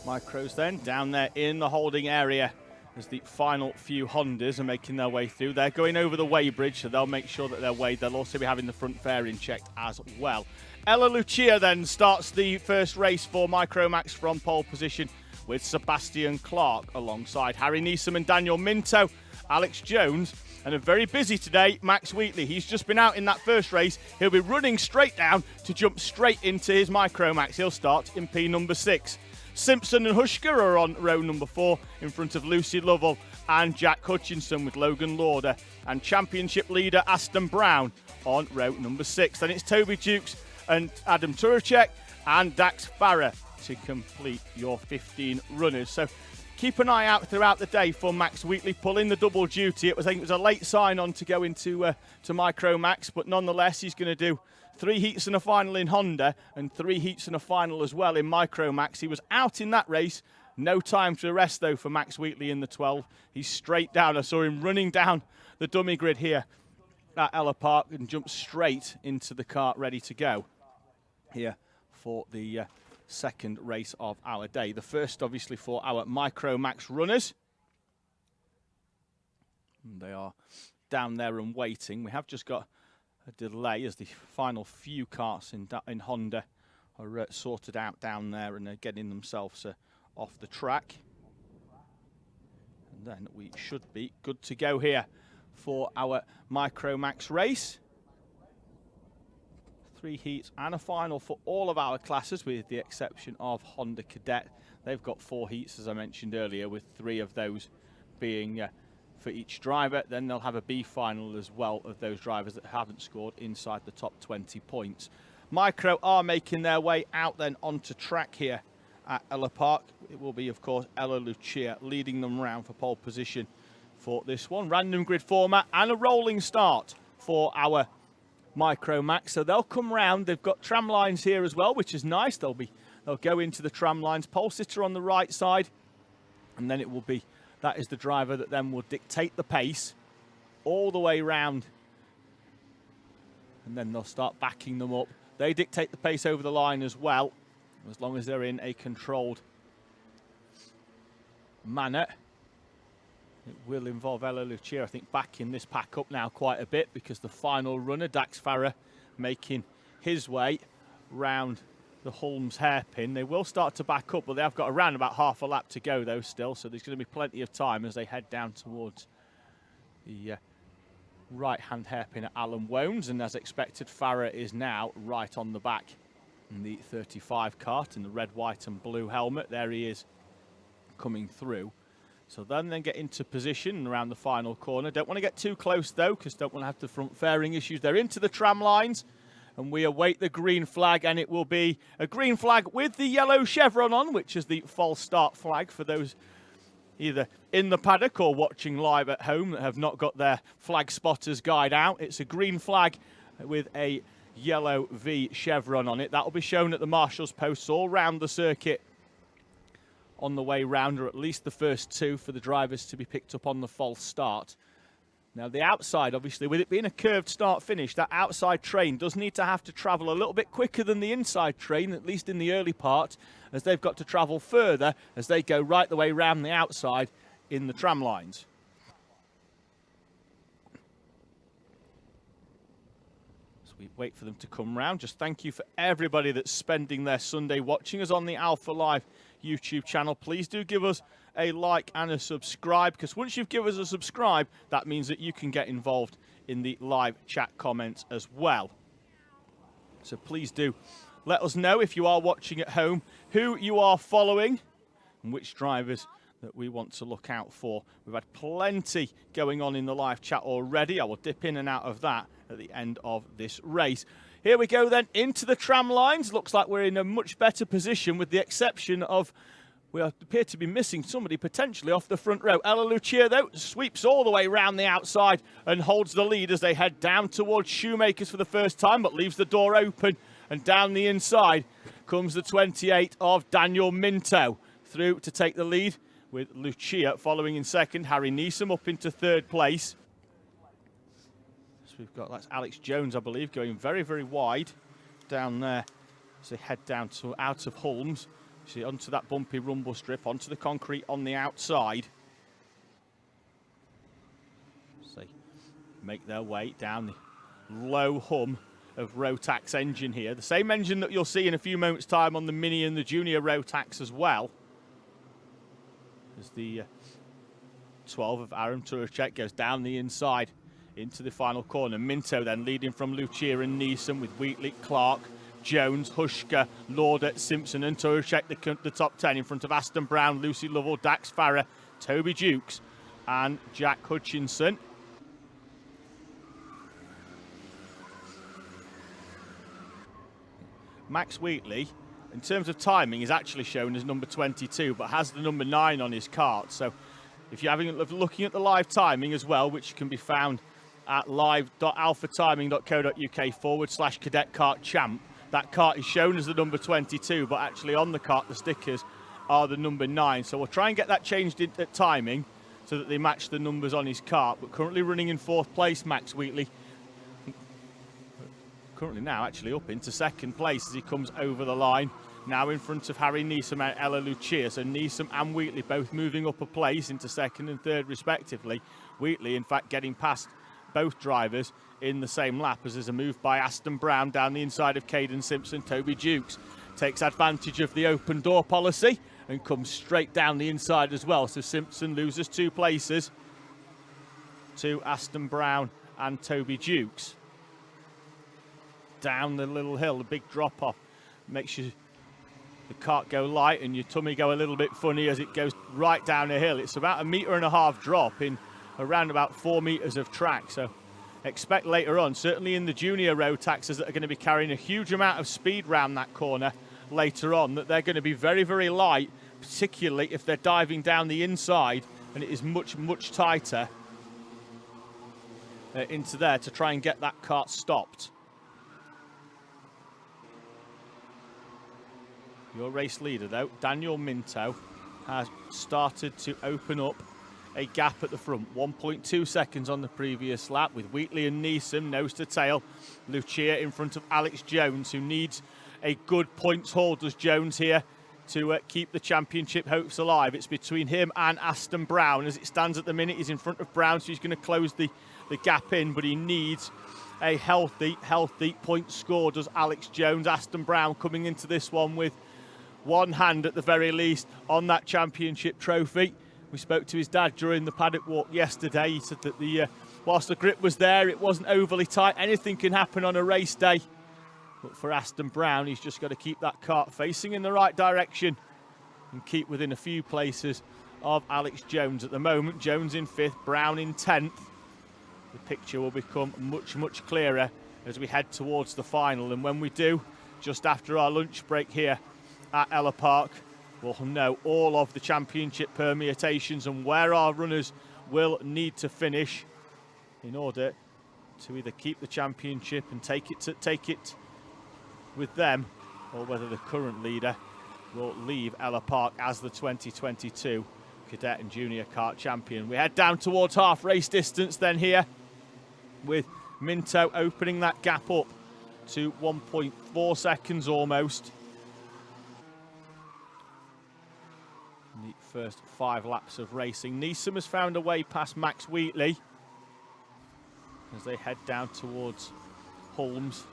Micros then down there in the holding area as the final few Hondas are making their way through. They're going over the weighbridge, so they'll make sure that they're weighed. They'll also be having the front fairing checked as well. Ellough then starts the first race for Micromax from pole position with Sebastian Clark alongside Harry Neeson and Daniel Minto, Alex Jones, and a very busy today, Max Wheatley. He's just been out in that first race. He'll be running straight down to jump straight into his Micromax. He'll start in P number 6. Simpson and Hushka are on row number 4 in front of Lucy Lovell and Jack Hutchinson with Logan Lauder and championship leader Aston Brown on row number 6. Then it's Toby Dukes and Adam Turacek and Dax Farah to complete your 15 runners. So keep an eye out throughout the day for Max Wheatley pulling the double duty. I think it was a late sign-on to go into to Micromax, but nonetheless he's going to do 3 heats and a final in Honda and 3 heats and a final as well in Micromax. He was out in that race. No time to rest though for Max Wheatley in the 12. He's straight down. I saw him running down the dummy grid here at Ellough Park and jumped straight into the cart ready to go here for the second race of our day. The first obviously for our Micromax runners. And they are down there and waiting. We have just got a delay as the final few carts in Honda are sorted out down there and are getting themselves off the track. And then we should be good to go here for our Micromax race. 3 heats and a final for all of our classes with the exception of Honda Cadet. They've got 4 heats as I mentioned earlier, with 3 of those being for each driver. Then they'll have a B final as well of those drivers that haven't scored inside the top 20 points. Micro are making their way out then onto track here at Ellough Park. It will be, of course, Ellough leading them round for pole position for this one. Random grid format and a rolling start for our Micromax. So they'll come round. They've got tram lines here as well, which is nice. They'll go into the tram lines. Pole sitter on the right side, and then it will be that is the driver that then will dictate the pace all the way round. And then they'll start backing them up. They dictate the pace over the line as well, as long as they're in a controlled manner. It will involve Ellough, I think, backing this pack up now quite a bit because the final runner, Dax Farah, making his way round the Holmes hairpin. They will start to back up, but they have got around about half a lap to go though still, so there's going to be plenty of time as they head down towards the right-hand hairpin at Alan Wones, and as expected, Farah is now right on the back in the 35 cart in the red, white and blue helmet. There he is coming through. So then get into position around the final corner. Don't want to get too close though, because don't want to have the front fairing issues. They're into the tram lines, and we await the green flag, and it will be a green flag with the yellow chevron on, which is the false start flag for those either in the paddock or watching live at home that have not got their flag spotters guide out. It's a green flag with a yellow V chevron on it. That will be shown at the marshal's posts all round the circuit on the way round, or at least the first 2 for the drivers to be picked up on the false start. Now the outside, obviously, with it being a curved start finish, that outside train does need to have to travel a little bit quicker than the inside train, at least in the early part, as they've got to travel further as they go right the way round the outside in the tram lines. So we wait for them to come round. Just thank you for everybody that's spending their Sunday watching us on the Alpha Live YouTube channel. Please do give us a like and a subscribe, because once you've given us a subscribe, that means that you can get involved in the live chat comments as well. So please do let us know, if you are watching at home, who you are following and which drivers that we want to look out for. We've had plenty going on in the live chat already. I will dip in and out of that at the end of this race. Here we go then into the tram lines. Looks like we're in a much better position, with the exception of we appear to be missing somebody potentially off the front row. Ellough, though, sweeps all the way round the outside and holds the lead as they head down towards Shoemakers for the first time, but leaves the door open. And down the inside comes the 28 of Daniel Minto through to take the lead, with Lucia following in second. Harry Neeson up into 3rd place. So we've got, that's Alex Jones, I believe, going very, very wide down there as they head down to out of Holmes. See, onto that bumpy rumble strip, onto the concrete on the outside. So make their way down the low hum of Rotax engine here. The same engine that you'll see in a few moments' time on the Mini and the Junior Rotax as well. As the 12 of Aram Turacek goes down the inside into the final corner. Minto then leading from Lucia and Neeson with Wheatley, Clark, Jones, Hushka, Lauder, Simpson and Turacek, the top 10 in front of Aston Brown, Lucy Lovell, Dax Farrer, Toby Dukes and Jack Hutchinson. Max Wheatley, in terms of timing, is actually shown as number 22, but has the number 9 on his cart. So if you're looking at the live timing as well, which can be found at live.alphatiming.co.uk/cadet kart champ, that cart is shown as the number 22, but actually on the cart, the stickers are the number 9. So we'll try and get that changed at timing so that they match the numbers on his cart. But currently running in 4th place, Max Wheatley. Currently now actually up into 2nd place as he comes over the line. Now in front of Harry Neeson and Ella Lucia. So Neeson and Wheatley both moving up a place into 2nd and 3rd respectively. Wheatley in fact getting past both drivers in the same lap as there's a move by Aston Brown down the inside of Caden Simpson. Toby Dukes takes advantage of the open door policy and comes straight down the inside as well. So Simpson loses 2 places to Aston Brown and Toby Dukes. Down the little hill, the big drop off makes the cart go light and your tummy go a little bit funny as it goes right down a hill. It's about 1.5 metre drop in around about 4 metres of track. So expect later on, certainly in the junior Rotaxes that are going to be carrying a huge amount of speed round that corner later on, that they're going to be very, very light, particularly if they're diving down the inside and it is much, much tighter into there to try and get that cart stopped. Your race leader, though, Daniel Minto, has started to open up a gap at the front. 1.2 seconds on the previous lap with Wheatley and Neeson nose to tail. Lucia in front of Alex Jones, who needs a good points haul, does Jones here, to keep the championship hopes alive. It's between him and Aston Brown. As it stands at the minute, he's in front of Brown, so he's going to close the gap in, but he needs a healthy point score, does Alex Jones. Aston Brown coming into this one with one hand at the very least on that championship trophy. We spoke to his dad during the paddock walk yesterday. He said that whilst the grip was there, it wasn't overly tight. Anything can happen on a race day. But for Aston Brown, he's just got to keep that cart facing in the right direction and keep within a few places of Alex Jones. At the moment, Jones in 5th, Brown in 10th. The picture will become much, much clearer as we head towards the final. And when we do, just after our lunch break here at Ellough Park, we'll know all of the championship permutations and where our runners will need to finish in order to either keep the championship and take it with them, or whether the current leader will leave Ellough Park as the 2022 cadet and junior kart champion. We head down towards half race distance then here, with Minto opening that gap up to 1.4 seconds almost. The first 5 laps of racing. Neeson has found a way past Max Wheatley as they head down towards Holmes.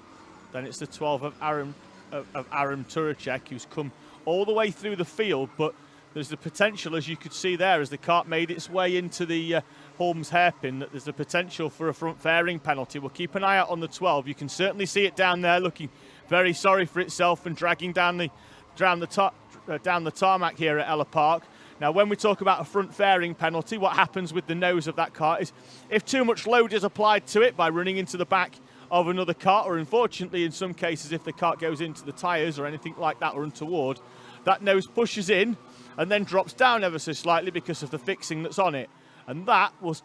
Then it's the 12 of Aram Turacek, who's come all the way through the field, but there's the potential, as you could see there, as the cart made its way into the Holmes hairpin, that there's a potential for a front fairing penalty. We'll keep an eye out on the 12. You can certainly see it down there, looking very sorry for itself and dragging down the tarmac here at Ellough Park. Now, when we talk about a front fairing penalty, what happens with the nose of that cart is if too much load is applied to it by running into the back of another cart, or unfortunately in some cases if the cart goes into the tyres or anything like that or untoward, that nose pushes in and then drops down ever so slightly because of the fixing that's on it. And that will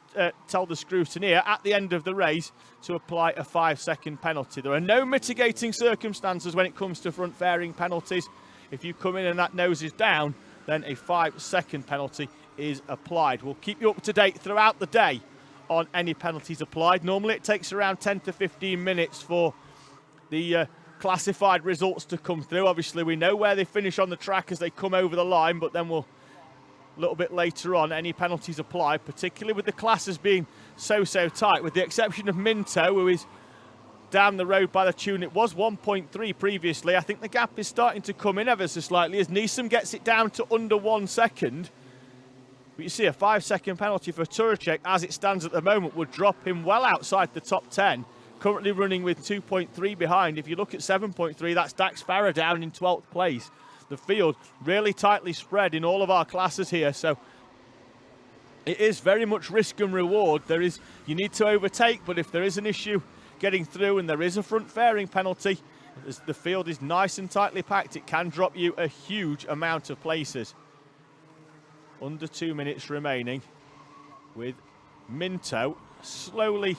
tell the scrutineer at the end of the race to apply a 5-second penalty. There are no mitigating circumstances when it comes to front fairing penalties. If you come in and that nose is down, then a 5-second penalty is applied. We'll keep you up to date throughout the day on any penalties applied. Normally it takes around 10 to 15 minutes for the classified results to come through. Obviously, we know where they finish on the track as they come over the line, but then we'll, a little bit later on, any penalties applied, particularly with the classes being so tight, with the exception of Minto, who is down the road by the tune. It was 1.3 previously. I think the gap is starting to come in ever so slightly as Neeson gets it down to under 1 second. But you see a 5-second penalty for Turacek as it stands at the moment would drop him well outside the top 10. Currently running with 2.3 behind. If you look at 7.3, that's Dax Farah down in 12th place. The field really tightly spread in all of our classes here, so it is very much risk and reward. You need to overtake, but if there is an issue getting through and there is a front fairing penalty, as the field is nice and tightly packed, it can drop you a huge amount of places. Under 2 minutes remaining, with Minto slowly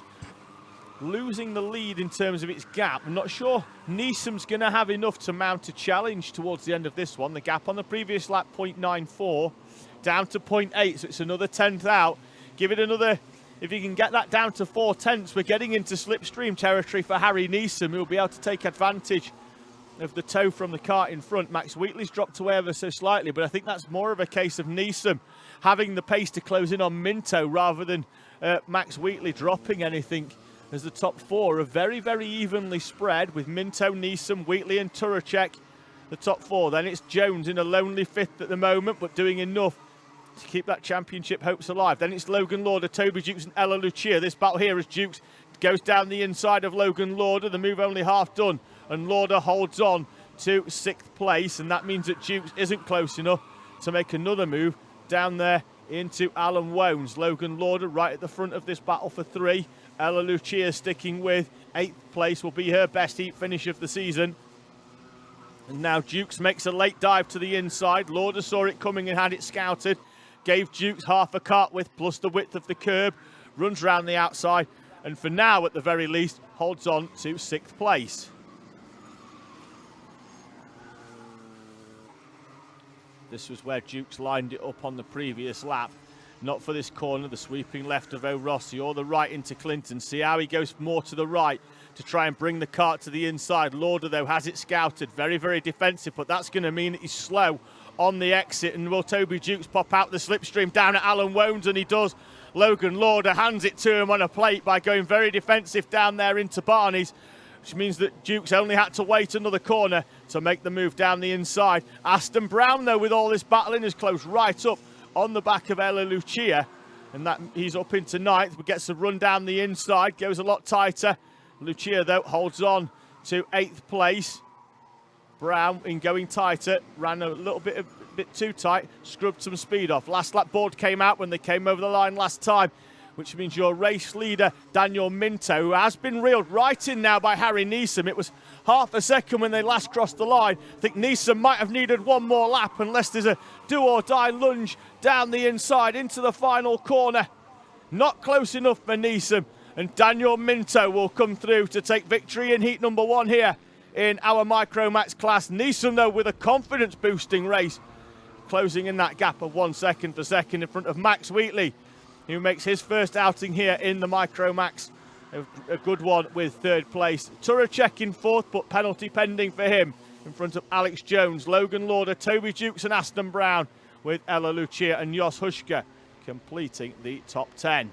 losing the lead in terms of its gap. I'm not sure Neeson's going to have enough to mount a challenge towards the end of this one. The gap on the previous lap, 0.94, down to 0.8, so it's another 10th out. Give it another, if you can get that down to 4 tenths, we're getting into slipstream territory for Harry Neeson, who will be able to take advantage of the tow from the kart in front. Max Wheatley's dropped away ever so slightly, but I think that's more of a case of Neeson having the pace to close in on Minto rather than Max Wheatley dropping anything, as the top 4 are very evenly spread, with Minto, Neeson, Wheatley and Turacek the top 4. Then it's Jones in a lonely 5th at the moment, but doing enough to keep that championship hopes alive. Then it's Logan Lauder, Toby Jukes and Ella Lucia. This battle here as Jukes goes down the inside of Logan Lauder. The move only half done, and Lauder holds on to 6th place, and that means that Jukes isn't close enough to make another move down there into Alan Wones. Logan Lauder right at the front of this battle for 3. Ella Lucia sticking with 8th place, will be her best heat finish of the season. And now Jukes makes a late dive to the inside. Lauder saw it coming and had it scouted. Gave Jukes half a cart width plus the width of the curb. Runs round the outside, and for now, at the very least, holds on to 6th place. This was where Jukes lined it up on the previous lap. Not for this corner, the sweeping left of O'Rossi, or the right into Clinton. See how he goes more to the right to try and bring the kart to the inside. Lauder, though, has it scouted. Very defensive, but that's going to mean that he's slow on the exit. And will Toby Jukes pop out the slipstream down at Alan Wones? And he does. Logan Lauder hands it to him on a plate by going very defensive down there into Barney's, which means that Jukes only had to wait another corner to make the move down the inside. Aston Brown, though, with all this battling, is close right up on the back of Ella Lucia, and that he's up into 9th, but gets a run down the inside, goes a lot tighter. Lucia, though, holds on to 8th place. Brown, in going tighter, ran a little bit too tight, scrubbed some speed off. Last lap board came out when they came over the line last time, which means your race leader, Daniel Minto, who has been reeled right in now by Harry Neeson. It was half a second when they last crossed the line. I think Neeson might have needed one more lap unless there's a do-or-die lunge down the inside into the final corner. Not close enough for Neeson, and Daniel Minto will come through to take victory in heat number 1 here in our Micromax class. Neeson, though, with a confidence-boosting race, closing in that gap of 1 second for second in front of Max Wheatley, who makes his first outing here in the Micromax. A good one with 3rd place. Turacek in 4th, but penalty pending for him in front of Alex Jones, Logan Lauder, Toby Jukes and Aston Brown, with Ella Lucia and Jos Huschka completing the top 10.